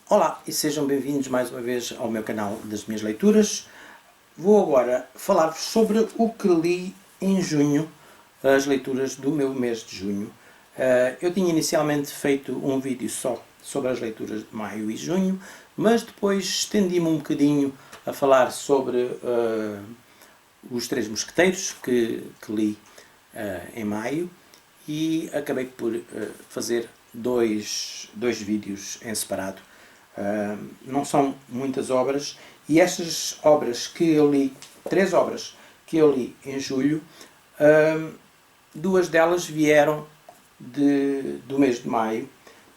Olá e sejam bem-vindos mais uma vez ao meu canal das minhas leituras. Vou agora falar-vos sobre o que li em junho, as leituras do meu mês de junho. Eu tinha inicialmente feito um vídeo só sobre as leituras de maio e junho, mas depois estendi-me um bocadinho a falar sobre os Três Mosqueteiros que li em maio e acabei por fazer dois vídeos em separado. Não são muitas obras e estas obras que eu li, 3 obras que eu li em julho, 2 delas vieram do mês de maio,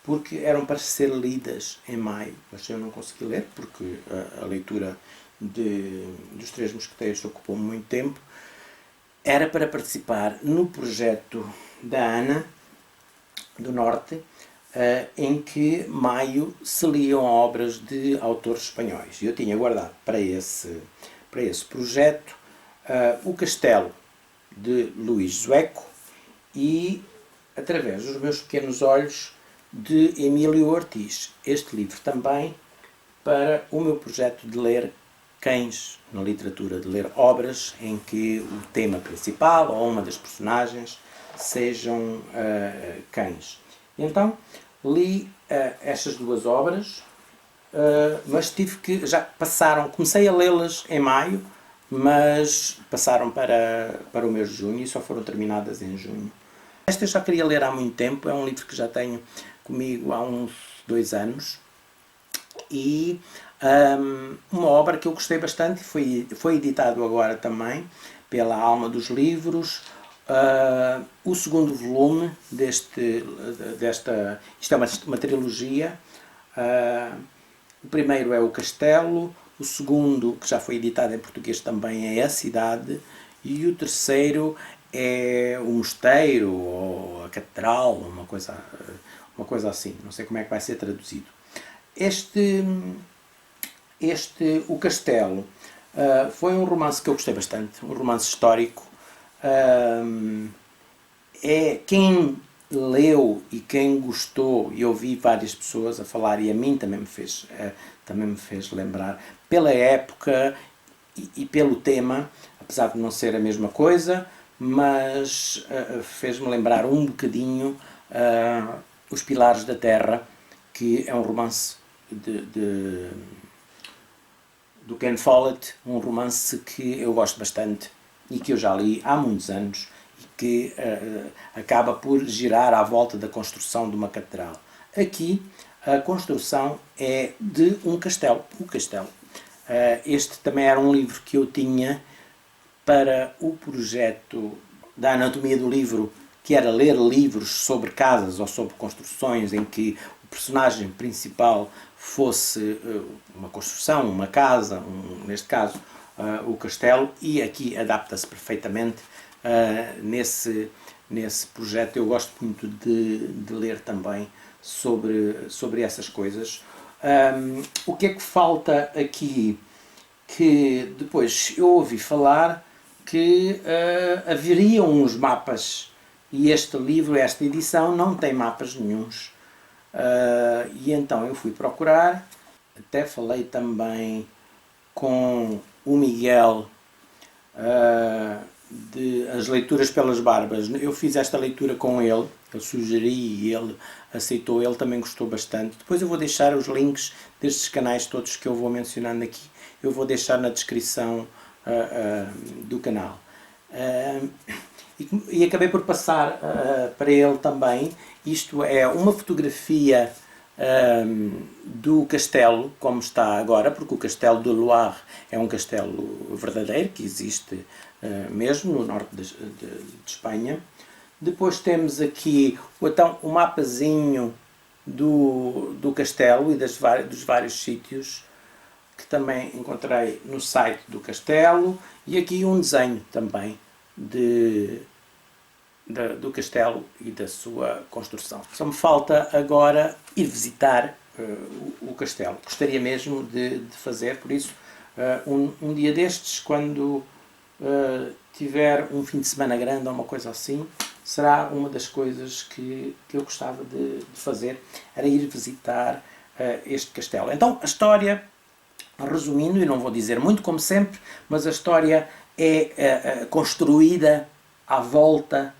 porque eram para ser lidas em maio, mas eu não consegui ler porque a leitura dos Três Mosqueteiros ocupou muito tempo. Era para participar no projeto da Ana do Norte, em que maio se liam obras de autores espanhóis. Eu tinha guardado para esse projeto O Castelo, de Luís Zueco, e Através dos Meus Pequenos Olhos, de Emílio Ortiz. Este livro também para o meu projeto de ler cães na literatura, de ler obras em que o tema principal ou uma das personagens sejam cães. Então, li estas 2 obras, mas comecei a lê-las em maio, mas passaram para o mês de junho e só foram terminadas em junho. Esta eu já queria ler há muito tempo, é um livro que já tenho comigo há uns 2 anos, e uma obra que eu gostei bastante, foi editado agora também pela Alma dos Livros, o segundo volume isto é uma trilogia. O primeiro é O Castelo, o segundo, que já foi editado em português também, é A Cidade, e o terceiro é O Mosteiro, ou A Catedral, uma coisa assim, não sei como é que vai ser traduzido. O Castelo foi um romance que eu gostei bastante, um romance histórico. Quem leu e quem gostou, e ouvi várias pessoas a falar, e a mim também me fez lembrar, pela época e pelo tema, apesar de não ser a mesma coisa, mas fez-me lembrar um bocadinho Os Pilares da Terra, que é um romance do Ken Follett, um romance que eu gosto bastante e que eu já li há muitos anos, e que acaba por girar à volta da construção de uma catedral. Aqui a construção é de um castelo, o Castelo. Este também era um livro que eu tinha para o projeto da Anatomia do Livro, que era ler livros sobre casas ou sobre construções em que o personagem principal fosse uma construção, uma casa, neste caso o castelo, e aqui adapta-se perfeitamente nesse projeto. Eu gosto muito de ler também sobre essas coisas. O que é que falta aqui? Que depois eu ouvi falar que haveriam uns mapas, e este livro, esta edição, não tem mapas nenhuns. E então eu fui procurar, até falei também com o Miguel de As Leituras pelas Barbas. Eu fiz esta leitura com ele, eu sugeri e ele aceitou, ele também gostou bastante. Depois eu vou deixar os links destes canais todos que eu vou mencionando aqui, eu vou deixar na descrição do canal. E acabei por passar para ele também, isto é uma fotografia do castelo como está agora, porque o Castelo de Loire é um castelo verdadeiro que existe mesmo no norte de Espanha. Depois temos aqui então o mapazinho do castelo e dos vários sítios que também encontrei no site do castelo, e aqui um desenho também do castelo e da sua construção. Só me falta agora ir visitar o castelo. Gostaria mesmo de fazer, por isso um dia destes, quando tiver um fim de semana grande ou uma coisa assim, será uma das coisas que eu gostava de fazer, era ir visitar este castelo. Então, a história, resumindo, e não vou dizer muito como sempre, mas a história é construída à volta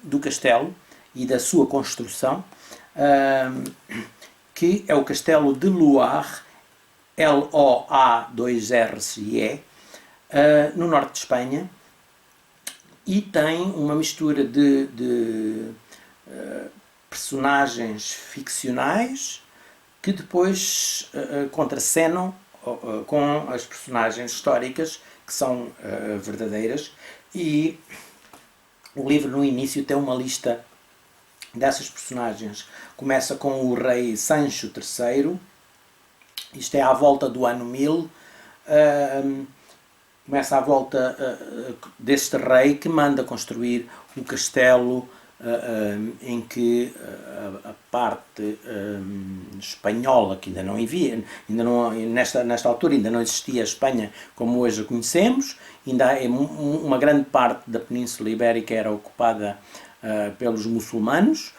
do castelo e da sua construção, que é o castelo de Loire, Loa2RCE, no norte de Espanha, e tem uma mistura de personagens ficcionais que depois contracenam com as personagens históricas, que são verdadeiras, e o livro no início tem uma lista dessas personagens. Começa com o rei Sancho III, isto é à volta do ano 1000, começa à volta deste rei que manda construir o castelo em que a parte espanhola, que ainda não havia, nesta altura ainda não existia a Espanha como hoje a conhecemos, ainda uma grande parte da Península Ibérica era ocupada pelos muçulmanos,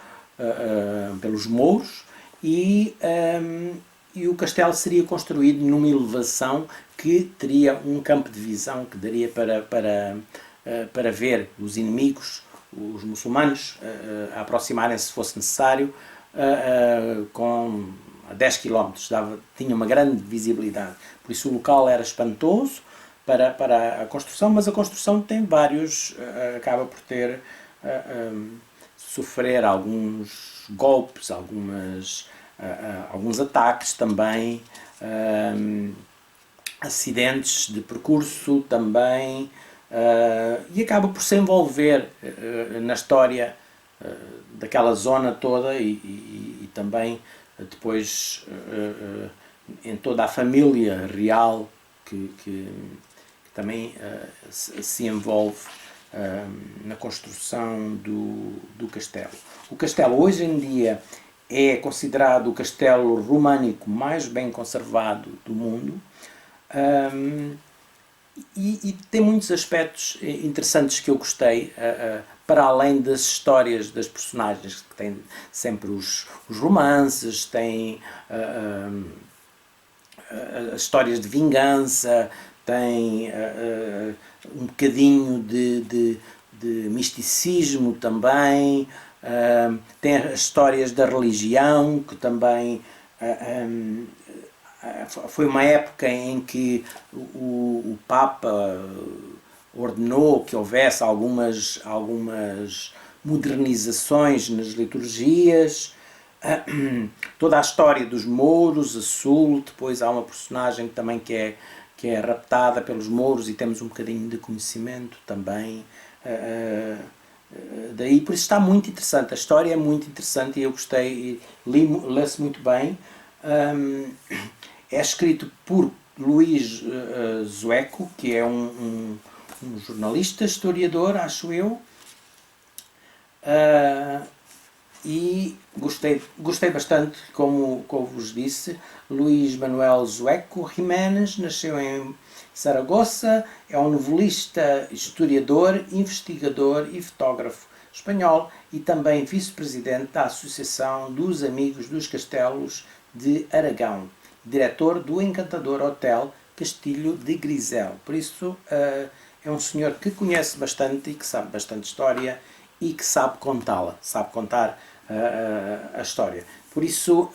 pelos mouros, e o castelo seria construído numa elevação que teria um campo de visão que daria para ver os inimigos, os muçulmanos, a aproximarem-se se fosse necessário, com a 10 km, tinha uma grande visibilidade. Por isso o local era espantoso para a construção, mas a construção tem vários, acaba por ter, sofrer alguns golpes, alguns ataques também, acidentes de percurso também, e acaba por se envolver na história daquela zona toda e também depois em toda a família real que também se envolve na construção do castelo. O castelo hoje em dia é considerado o castelo românico mais bem conservado do mundo, e tem muitos aspectos interessantes que eu gostei, para além das histórias das personagens, que tem sempre os romances, tem as histórias de vingança, tem um bocadinho de misticismo também, tem as histórias da religião, que também foi uma época em que o Papa ordenou que houvesse algumas modernizações nas liturgias, toda a história dos mouros a sul, depois há uma personagem também que é raptada pelos mouros e temos um bocadinho de conhecimento também daí, por isso está muito interessante, a história é muito interessante e eu gostei, lê-se muito bem. É escrito por Luís Zueco, que é um jornalista, historiador, acho eu, e gostei bastante, como vos disse. Luís Manuel Zueco Jiménez nasceu em Saragossa, é um novelista, historiador, investigador e fotógrafo espanhol e também vice-presidente da Associação dos Amigos dos Castelos de Aragão, diretor do encantador Hotel Castilho de Grisel. Por isso é um senhor que conhece bastante e que sabe bastante história e que sabe contá-la, sabe contar a história. Por isso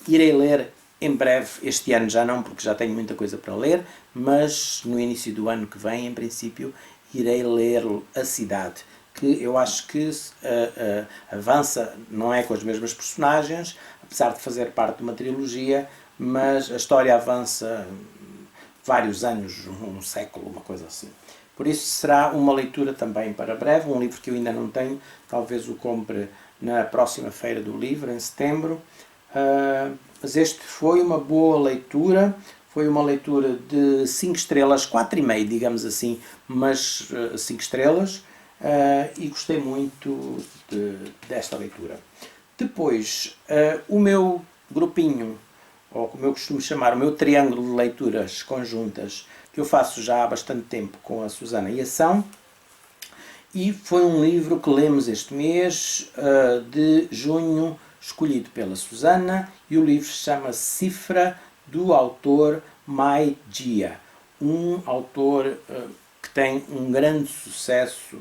irei ler em breve, este ano já não, porque já tenho muita coisa para ler, mas no início do ano que vem, em princípio, irei ler A Cidade, que eu acho que avança, não é com as mesmas personagens, apesar de fazer parte de uma trilogia, mas a história avança vários anos, um século, uma coisa assim. Por isso será uma leitura também para breve, um livro que eu ainda não tenho, talvez o compre na próxima feira do livro, em setembro. Mas este foi uma boa leitura, foi uma leitura de 5 estrelas, 4,5 digamos assim, mas 5 estrelas, e gostei muito desta leitura. Depois, o meu grupinho, ou como eu costumo chamar, o meu triângulo de leituras conjuntas, que eu faço já há bastante tempo com a Susana e Ação, e foi um livro que lemos este mês de junho, escolhido pela Susana, e o livro se chama Cifra, do autor Mai Jia, um autor que tem um grande sucesso,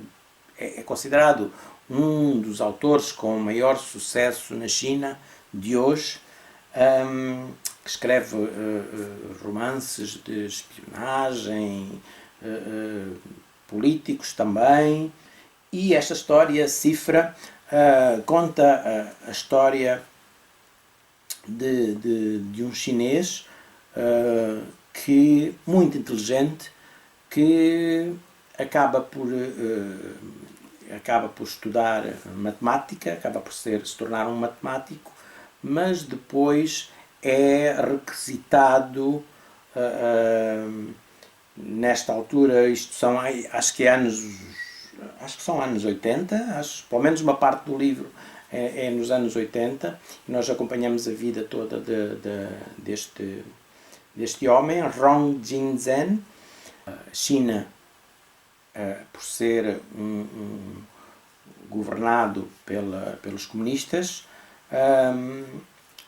é considerado um dos autores com maior sucesso na China de hoje, que escreve romances de espionagem, políticos também, e esta história, Cifra, conta a história de um chinês que, muito inteligente, que acaba por estudar matemática, acaba por se tornar um matemático, mas depois é requisitado nesta altura, isto são, acho que são anos 80, pelo menos uma parte do livro é nos anos 80, e nós acompanhamos a vida toda deste homem, Rong Jinzhen. China, por ser governado pelos comunistas,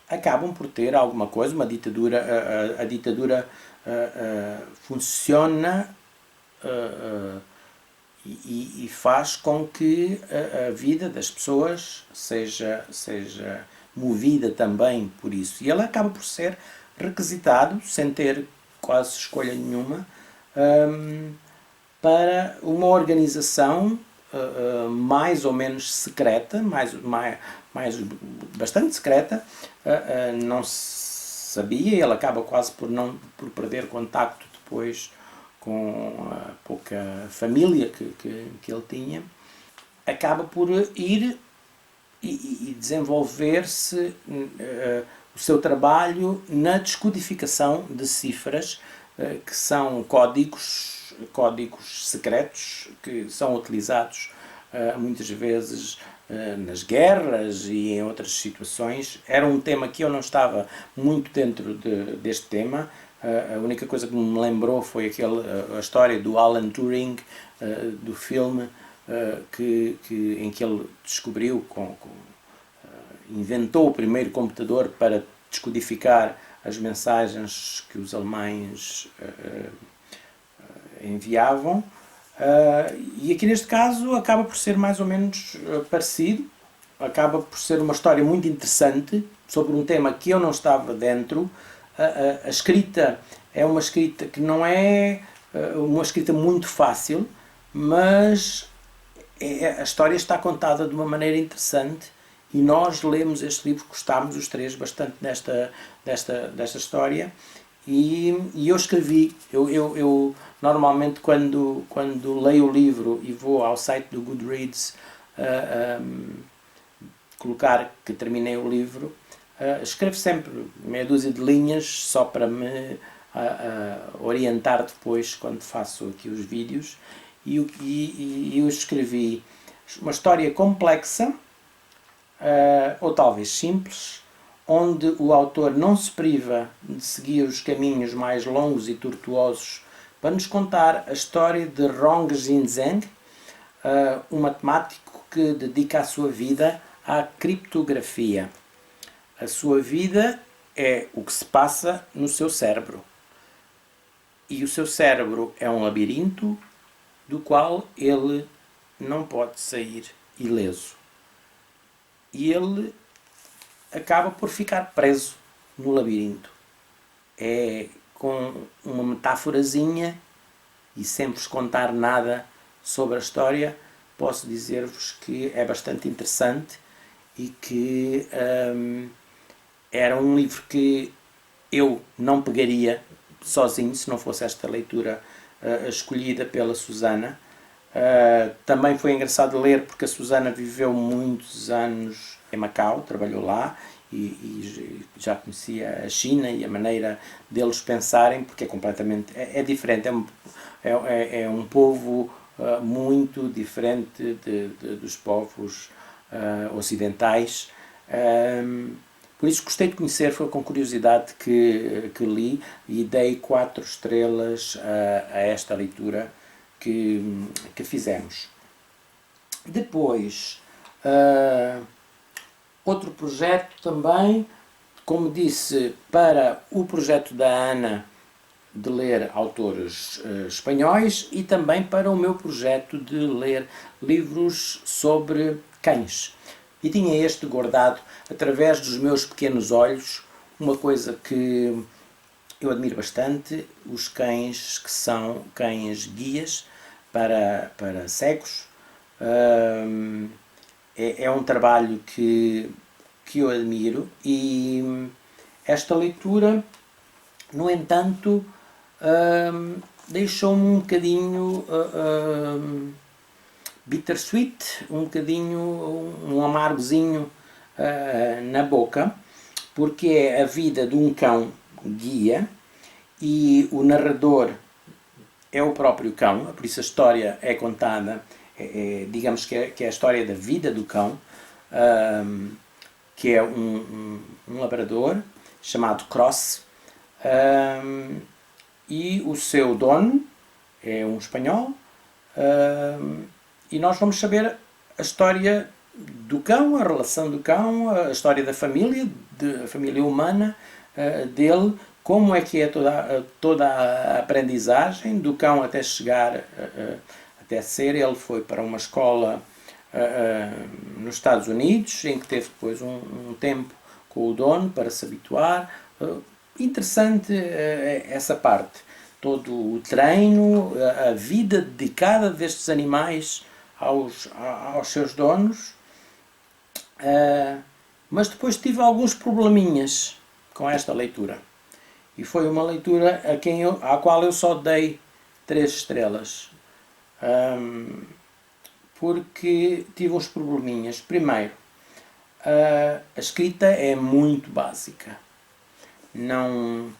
acabam por ter alguma coisa, uma ditadura. A ditadura funciona e faz com que a vida das pessoas seja movida também por isso. E ele acaba por ser requisitado, sem ter quase escolha nenhuma, para uma organização mais ou menos secreta, bastante secreta. Não se sabia, ele acaba quase por perder contacto depois com a pouca família que ele tinha. Acaba por ir e desenvolver-se o seu trabalho na descodificação de cifras, que são códigos secretos que são utilizados muitas vezes nas guerras e em outras situações. Era um tema que eu não estava muito dentro deste tema. A única coisa que me lembrou foi a história do Alan Turing, do filme, em que ele descobriu, inventou o primeiro computador para descodificar as mensagens que os alemães enviavam. E aqui neste caso acaba por ser mais ou menos parecido, acaba por ser uma história muito interessante sobre um tema que eu não estava dentro. A escrita é uma escrita que não é uma escrita muito fácil, mas a história está contada de uma maneira interessante, e nós lemos este livro, gostámos os três bastante desta história, e eu escrevi. Eu normalmente quando leio o livro e vou ao site do Goodreads colocar que terminei o livro, escrevo sempre meia dúzia de linhas só para me orientar depois quando faço aqui os vídeos, e eu escrevi uma história complexa, ou talvez simples, onde o autor não se priva de seguir os caminhos mais longos e tortuosos para nos contar a história de Rong Jinzhen, um matemático que dedica a sua vida à criptografia. A sua vida é o que se passa no seu cérebro. E o seu cérebro é um labirinto do qual ele não pode sair ileso. E ele acaba por ficar preso no labirinto. É com uma metáforazinha, e sem vos contar nada sobre a história, posso dizer-vos que é bastante interessante e que era um livro que eu não pegaria sozinho se não fosse esta leitura escolhida pela Susana. Também foi engraçado ler porque a Susana viveu muitos anos em Macau, trabalhou lá, e já conhecia a China e a maneira deles pensarem, porque é completamente diferente, é um povo muito diferente dos povos ocidentais. Por isso gostei de conhecer, foi com curiosidade que li e dei 4 estrelas a esta leitura que fizemos. Depois, outro projeto também, como disse, para o projeto da Ana de ler autores espanhóis e também para o meu projeto de ler livros sobre cães. E tinha este guardado, através dos meus pequenos olhos, uma coisa que eu admiro bastante, os cães que são cães guias para cegos. É um trabalho que eu admiro e esta leitura, no entanto, deixou-me um bocadinho bittersweet, um bocadinho um amargozinho na boca, porque é a vida de um cão guia e o narrador é o próprio cão, por isso a história é contada, digamos que é a história da vida do cão, que é um labrador chamado Cross, e o seu dono é um espanhol, e nós vamos saber a história do cão, a relação do cão, a história da família, a família humana dele, como é que é toda a aprendizagem do cão até chegar, até ser. Ele foi para uma escola nos Estados Unidos, em que teve depois um tempo com o dono para se habituar. Interessante essa parte. Todo o treino, a vida dedicada destes animais aos seus donos. Mas depois tive alguns probleminhas com esta leitura. E foi uma leitura à qual eu só dei 3 estrelas. Porque tive uns probleminhas. Primeiro, a escrita é muito básica. Não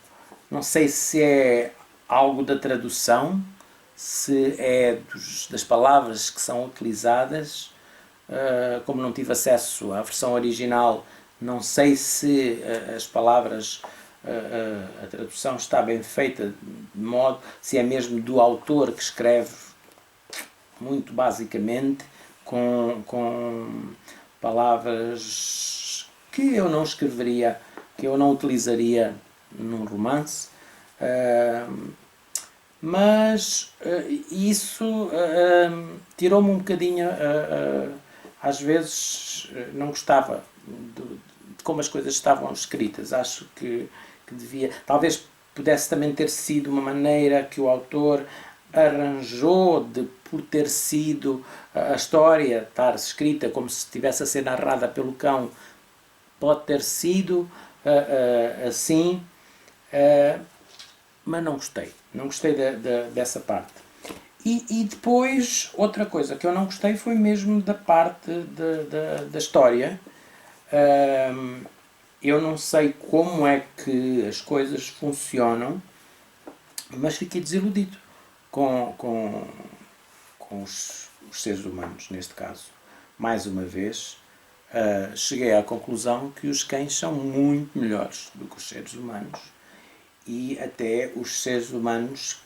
sei se é algo da tradução, se é das palavras que são utilizadas. Como não tive acesso à versão original, não sei se as palavras, a tradução está bem feita, de modo, se é mesmo do autor que escreve muito basicamente, com palavras que eu não escreveria, que eu não utilizaria num romance. Mas isso tirou-me um bocadinho, às vezes não gostava de como as coisas estavam escritas. Acho que devia, talvez pudesse também ter sido uma maneira que o autor arranjou por ter sido a história estar escrita como se estivesse a ser narrada pelo cão, pode ter sido assim, mas não gostei dessa parte. E depois, outra coisa que eu não gostei foi mesmo da parte da história. Eu não sei como é que as coisas funcionam, mas fiquei desiludido com os seres humanos, neste caso. Mais uma vez, cheguei à conclusão que os cães são muito melhores do que os seres humanos, e até os seres humanos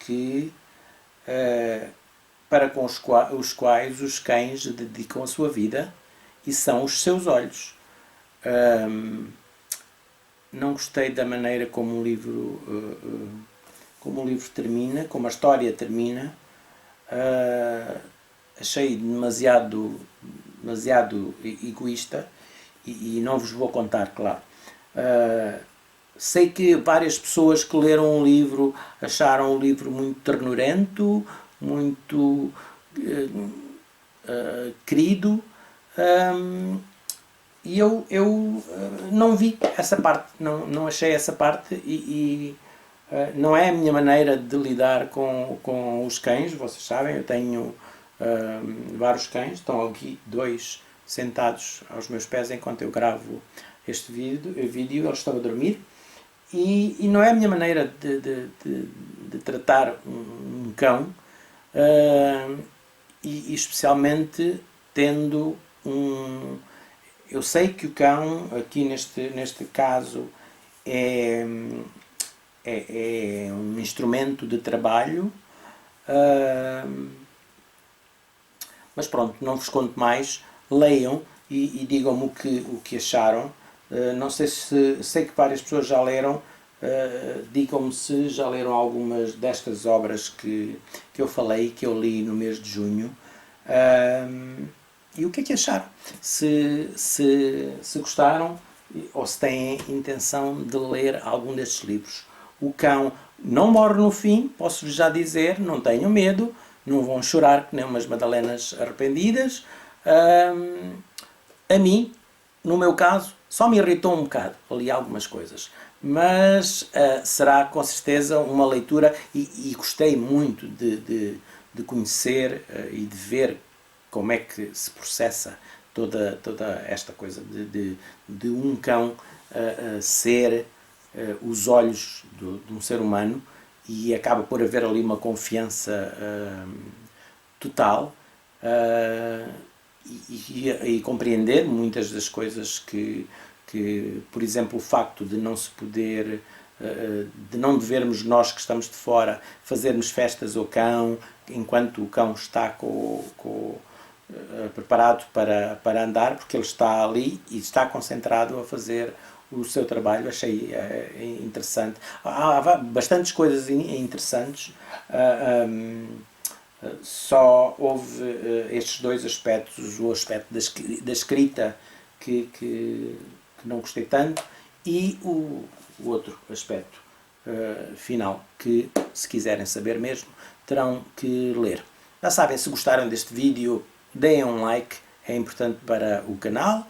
para com os quais os cães dedicam a sua vida, e são os seus olhos. Não gostei da maneira como o livro termina, como a história termina. Achei demasiado egoísta, e não vos vou contar, claro. Sei que várias pessoas que leram o livro acharam o livro muito ternurento, muito querido, e eu não vi essa parte, não achei essa parte, e não é a minha maneira de lidar com os cães. Vocês sabem, eu tenho vários cães, estão aqui 2 sentados aos meus pés enquanto eu gravo este vídeo, eles estão a dormir, e não é a minha maneira de tratar um cão, e especialmente tendo Eu sei que o cão, aqui neste caso, é um instrumento de trabalho, mas pronto, não vos conto mais, leiam e digam-me o que acharam. Não sei se sei que várias pessoas já leram, digam-me se já leram algumas destas obras que eu falei, que eu li no mês de junho. E o que é que acharam? Se gostaram ou se têm intenção de ler algum destes livros. O cão não morre no fim, posso-vos já dizer, não tenham medo, não vão chorar que nem umas madalenas arrependidas. A mim, no meu caso, só me irritou um bocado ali algumas coisas, mas será com certeza uma leitura e gostei muito de conhecer e de ver como é que se processa toda esta coisa de um cão ser os olhos de um ser humano, e acaba por haver ali uma confiança total, e compreender muitas das coisas que, por exemplo, o facto de não se poder, de não devermos nós que estamos de fora fazermos festas ao cão enquanto o cão está preparado para andar, porque ele está ali e está concentrado a fazer o seu trabalho. Achei interessante. Há bastantes coisas interessantes. Só houve estes dois aspectos, o aspecto da escrita que não gostei tanto, e o outro aspecto final, que se quiserem saber mesmo terão que ler. Já sabem, se gostaram deste vídeo, deem um like, é importante para o canal.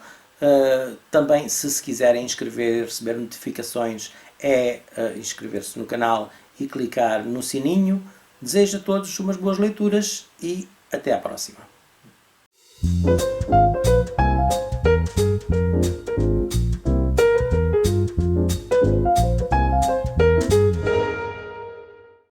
Também, se quiserem inscrever, receber notificações, é inscrever-se no canal e clicar no sininho. Desejo a todos umas boas leituras e até à próxima.